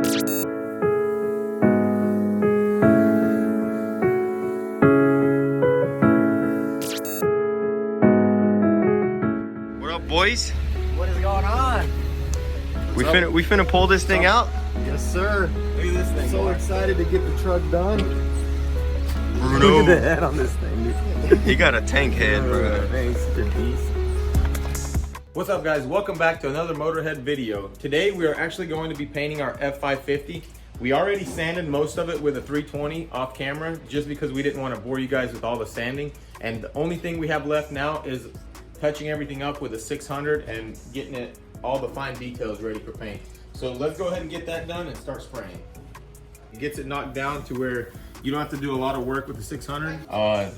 What up, boys? What is going on? We finna pull this thing out? Yes, sir. Look at this thing. So excited to get the truck done. Bruno. Look at the head on this thing, dude. He got a tank head, bro. Thanks, good piece. What's up, guys? Welcome back to another Motorhead video. Today we are actually going to be painting our F550. We already sanded most of it with a 320 off camera just because we didn't want to bore you guys with all the sanding. And the only thing we have left now is touching everything up with a 600 and getting it all the fine details ready for paint. So let's go ahead and get that done and start spraying. It gets it knocked down to where you don't have to do a lot of work with the 600.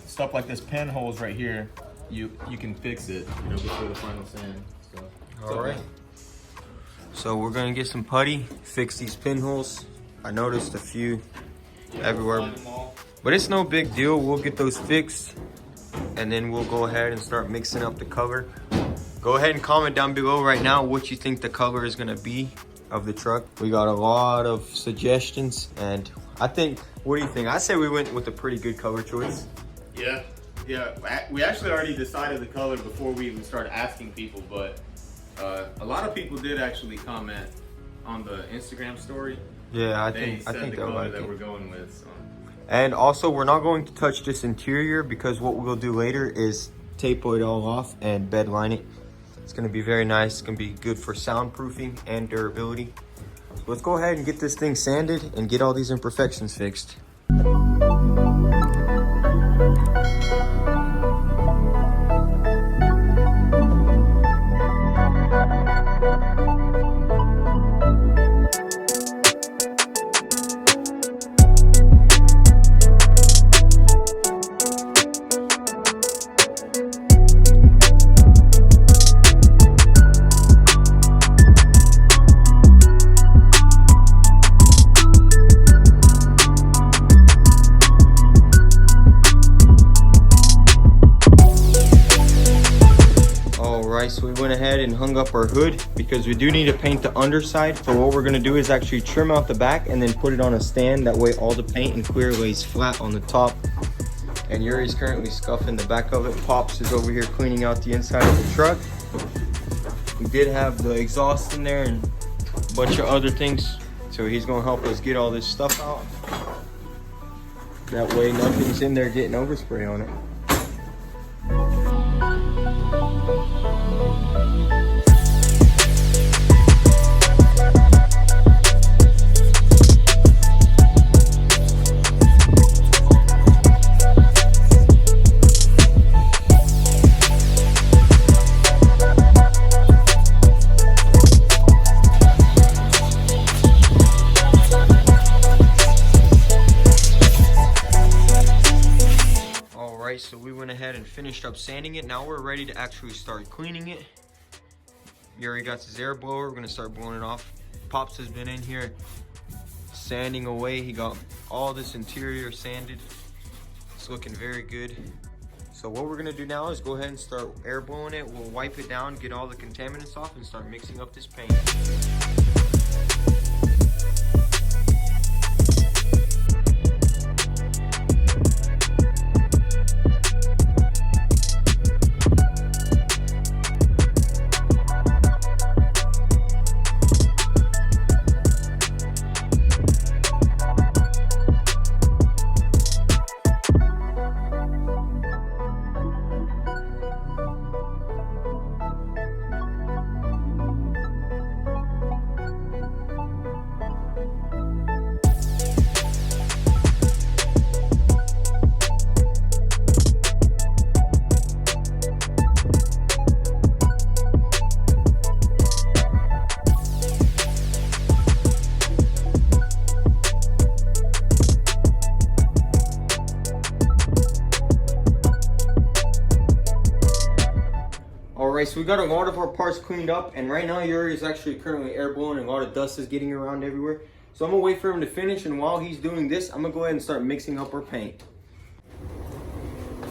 Stuff like this pinholes right here, you can fix it, you know, before the final sand. So, all right. So we're gonna get some putty, fix these pinholes. I noticed a few everywhere, but it's no big deal. We'll get those fixed, and then we'll go ahead and start mixing up the color. Go ahead and comment down below right now what you think the color is gonna be of the truck. We got a lot of suggestions, and I think, what do you think? I say we went with a pretty good color choice. Yeah, we actually already decided the color before we even started asking people, but a lot of people did actually comment on the Instagram story. Yeah, I they think said the they'll color like that it. we're going with. So. And also, we're not going to touch this interior because what we'll do later is tape it all off and bed line it. It's gonna be very nice. It's gonna be good for soundproofing and durability. So let's go ahead and get this thing sanded and get all these imperfections fixed. So we went ahead and hung up our hood because we do need to paint the underside. So what we're gonna do is actually trim out the back and then put it on a stand. That way all the paint and clear lays flat on the top. And Yuri's currently scuffing the back of it. Pops is over here cleaning out the inside of the truck. We did have the exhaust in there and a bunch of other things. So he's gonna help us get all this stuff out. That way nothing's in there getting overspray on it. So we went ahead and finished up sanding it. Now we're ready to actually start cleaning it. Yuri got his air blower. We're gonna start blowing it off. Pops has been in here sanding away. He got all this interior sanded. It's looking very good. So what we're gonna do now is go ahead and start air blowing it. We'll wipe it down, get all the contaminants off, and start mixing up this paint. Alright, so we got a lot of our parts cleaned up, and right now Yuri is actually currently air blowing and a lot of dust is getting around everywhere. So I'm gonna wait for him to finish, and while he's doing this, I'm gonna go ahead and start mixing up our paint.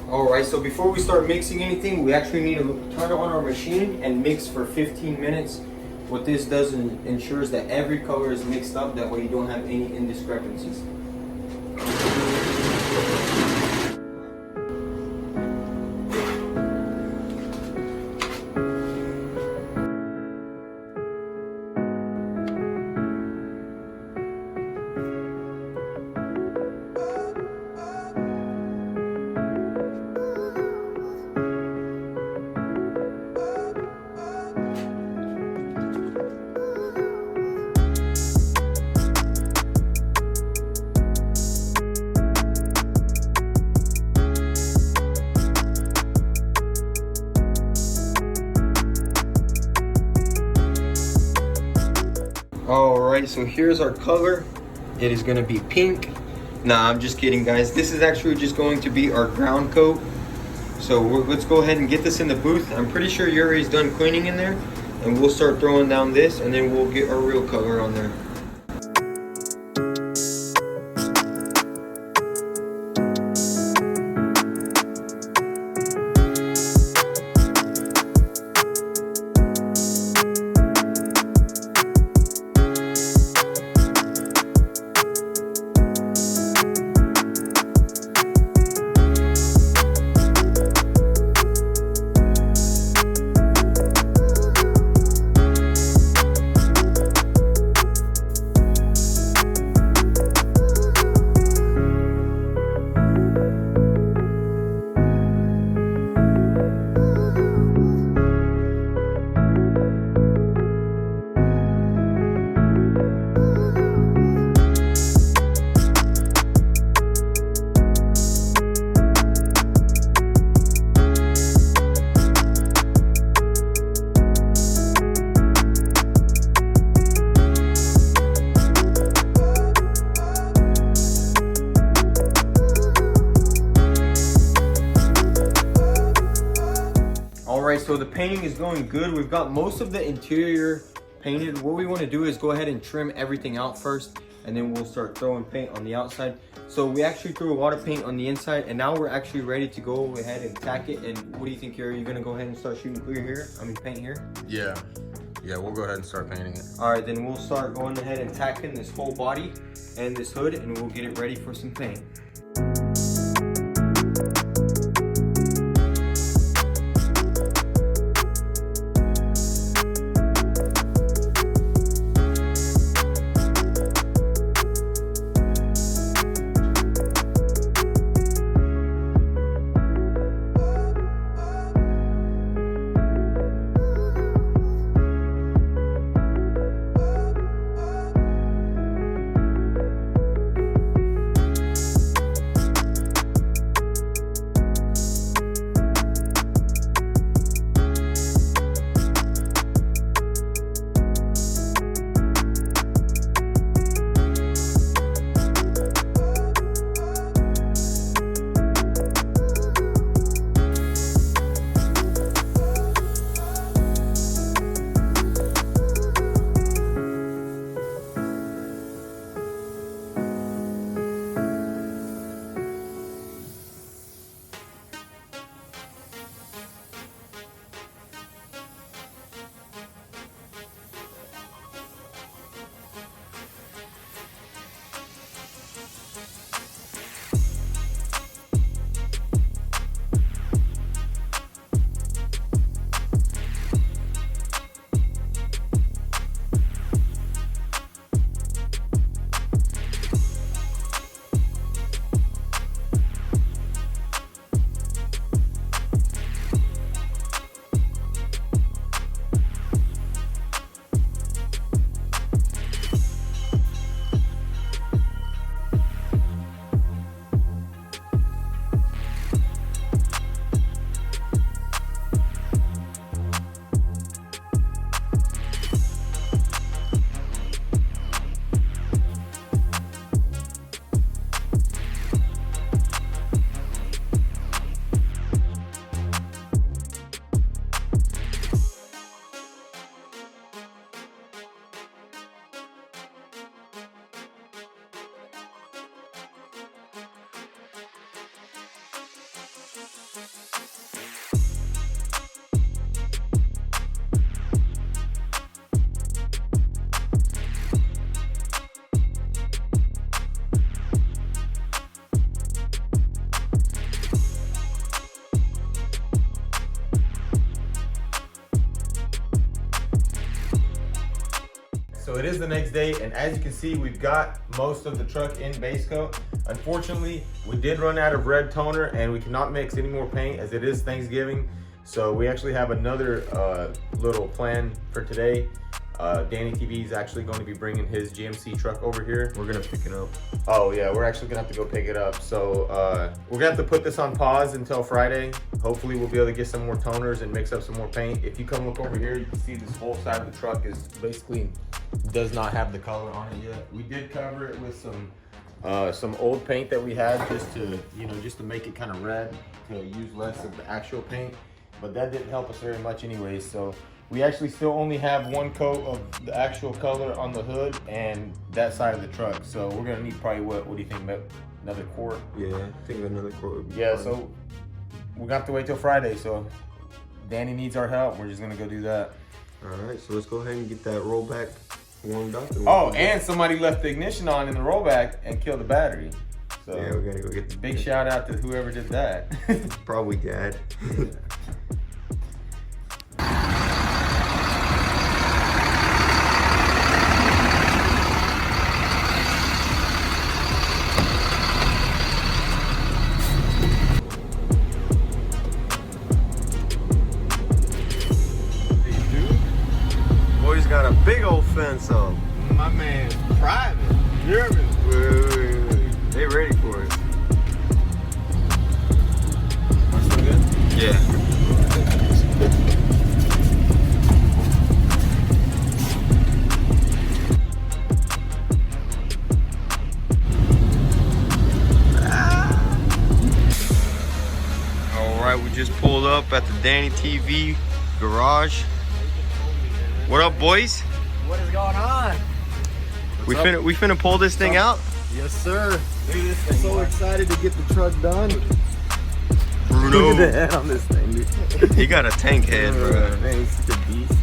Alright, so before we start mixing anything, we actually need to turn on our machine and mix for 15 minutes What this does ensures that every color is mixed up, that way you don't have any indiscrepancies. Alright, so here's our color. It is going to be pink. Nah, I'm just kidding, guys. This is actually just going to be our ground coat. So let's go ahead and get this in the booth. I'm pretty sure Yuri's done cleaning in there. And we'll start throwing down this, and then we'll get our real color on there. Alright, so the painting is going good. We've got most of the interior painted. What we want to do is go ahead and trim everything out first, and then we'll start throwing paint on the outside. So we actually threw a lot of paint on the inside, and now we're actually ready to go ahead and tack it. And what do you think, Yuri? Are you gonna go ahead and start shooting clear here? I mean, paint here? Yeah, we'll go ahead and start painting it. Alright, then we'll start going ahead and tacking this whole body and this hood, and we'll get it ready for some paint. so it is the next day, and as you can see, we've got most of the truck in base coat. Unfortunately, we did run out of red toner, and we cannot mix any more paint as it is Thanksgiving. So we actually have another little plan for today. DannyTV is actually going to be bringing his GMC truck over here. We're gonna pick it up. Oh yeah, we're actually gonna have to go pick it up. So we're gonna have to put this on pause until Friday. Hopefully we'll be able to get some more toners and mix up some more paint. If you come look over here, you can see this whole side of the truck is basically does not have the color on it yet. We did cover it with some old paint that we had just to make it kind of red, to use less of the actual paint, but that didn't help us very much anyways. So we actually still only have one coat of the actual color on the hood and that side of the truck. So we're gonna need probably, what do you think, another quart? Yeah, I think another quart would be Yeah, fine. so we're gonna have to wait till Friday. So Danny needs our help. We're just gonna go do that. All right, so let's go ahead and get that rollback warmed up. Oh, and somebody left the ignition on in the rollback and killed the battery. So yeah, we're gonna go get the big shout out to whoever did that. Probably Dad. Boy's got a big old fence up. My man's private. German. Wait. They ready for it. That's so good? Yeah. All right, we just pulled up at the DannyTV garage. What up, boys? What is going on? We finna pull this thing out. Yes, sir. Look at this thing. So excited to get the truck done. Bruno, Look at the head on this thing, dude. he got a tank head, bro. Man, he's such a beast.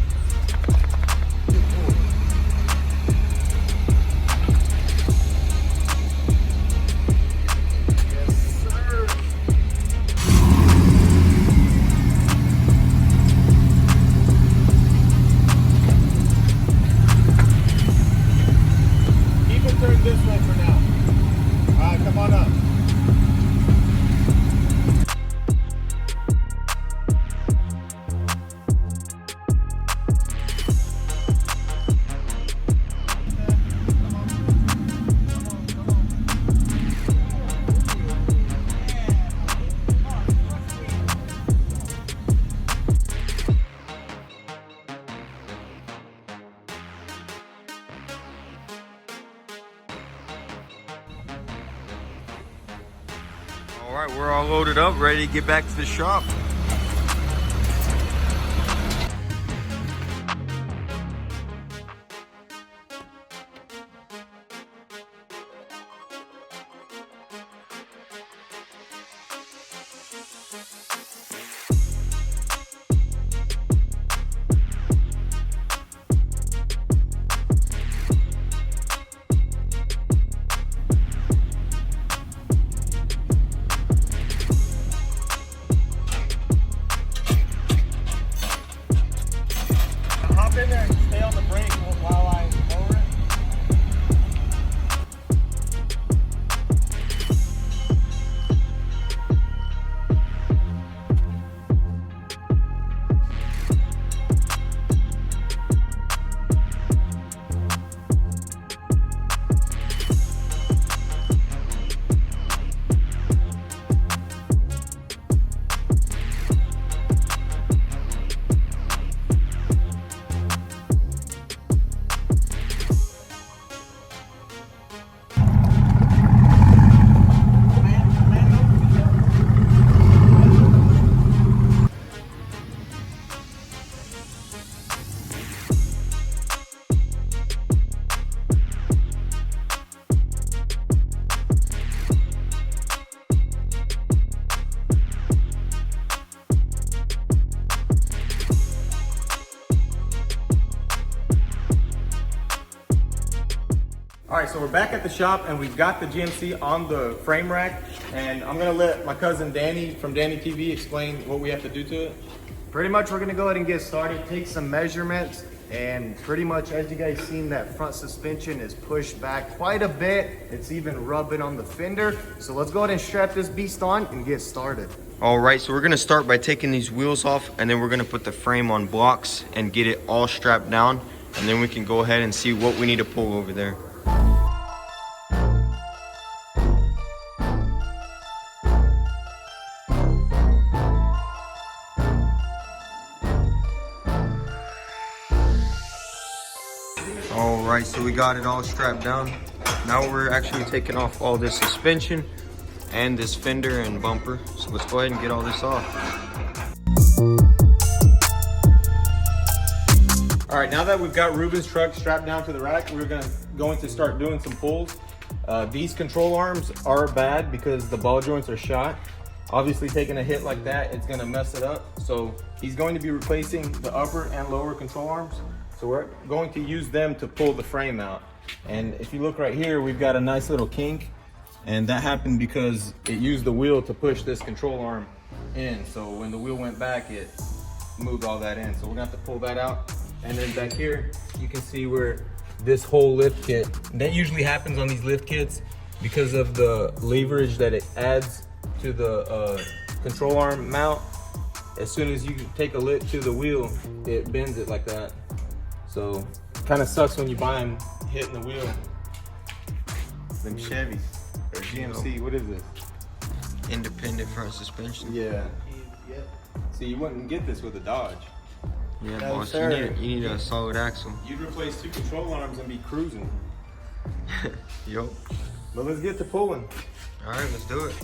Yes, sir. Keep it turned this way for now. All right, come on up. All right, we're all loaded up, ready to get back to the shop. Hop in there and stay on the brake while I lower it. All right, so we're back at the shop and we've got the GMC on the frame rack, and I'm gonna let my cousin Danny from DannyTV explain what we have to do to it. Pretty much we're gonna go ahead and get started, take some measurements, And pretty much, as you guys seen, that front suspension is pushed back quite a bit. It's even rubbing on the fender. So let's go ahead and strap this beast on and get started. All right, so we're gonna start by taking these wheels off, and then we're gonna put the frame on blocks and get it all strapped down, and then we can go ahead and see what we need to pull over there. All right, so we got it all strapped down. Now we're actually taking off all this suspension and this fender and bumper. So let's go ahead and get all this off. All right, now that we've got Ruben's truck strapped down to the rack, we're going to start doing some pulls. These control arms are bad because the ball joints are shot. Obviously, taking a hit like that, it's gonna mess it up. So he's going to be replacing the upper and lower control arms. So we're going to use them to pull the frame out. And if you look right here, we've got a nice little kink. And that happened because it used the wheel to push this control arm in. So when the wheel went back, it moved all that in. So we're gonna have to pull that out. And then back here, you can see where this whole lift kit, that usually happens on these lift kits because of the leverage that it adds to the control arm mount. As soon as you take a lift to the wheel, it bends it like that. So kind of sucks when you buy them hitting the wheel. Them Chevys or GMC, what is this? Independent front suspension. Yeah. See, you wouldn't get this with a Dodge. Yeah, No, boss, sir. you need a solid axle. You'd replace 2 control arms and be cruising. Yup. But let's get to pulling. All right, let's do it.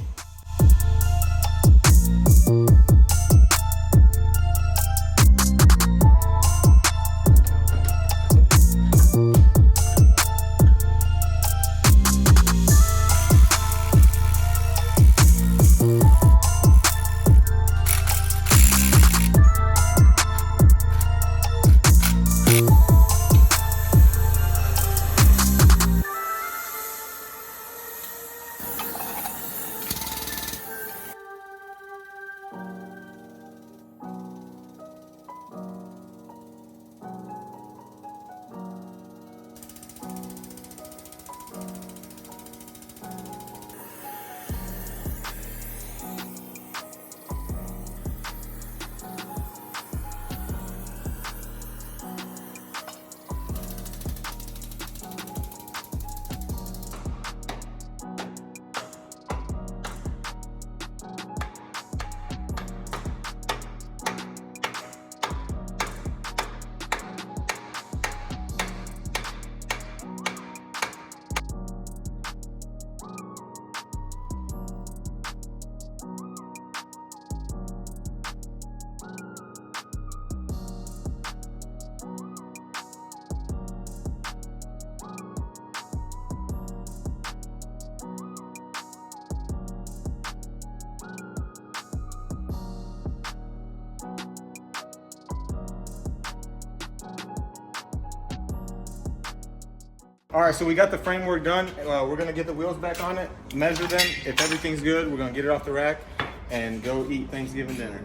All right, so we got the framework done. We're gonna get the wheels back on it, measure them. If everything's good, we're gonna get it off the rack and go eat Thanksgiving dinner.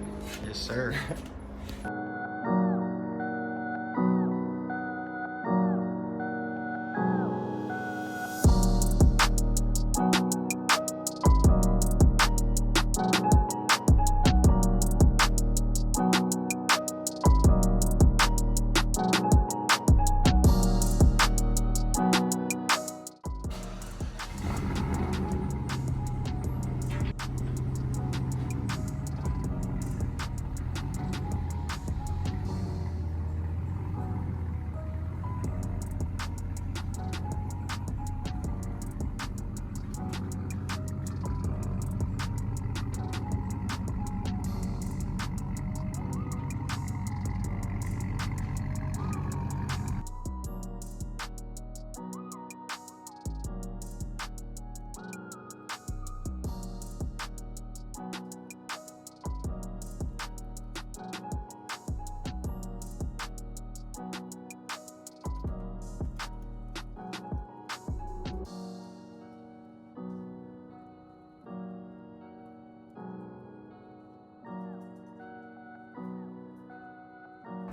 Yes, sir.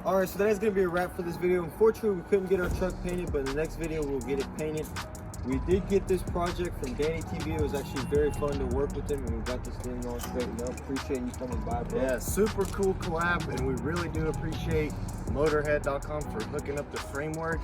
All right, so that is gonna be a wrap for this video. Unfortunately, we couldn't get our truck painted, but in the next video, we'll get it painted. We did get this project from DannyTV. It was actually very fun to work with him, and we got this thing all straightened up. Appreciate you coming by, bro. Yeah, super cool collab, and we really do appreciate Motorhead.com for hooking up the framework.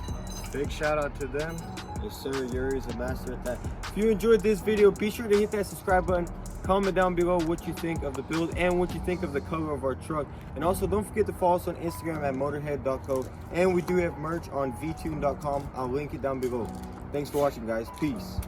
Big shout out to them. Yes, sir. Yuri's a master at that. If you enjoyed this video, be sure to hit that subscribe button. Comment down below what you think of the build and what you think of the color of our truck. And also, don't forget to follow us on Instagram at motorhead.co. And we do have merch on vtune.com. I'll link it down below. Thanks for watching, guys. Peace.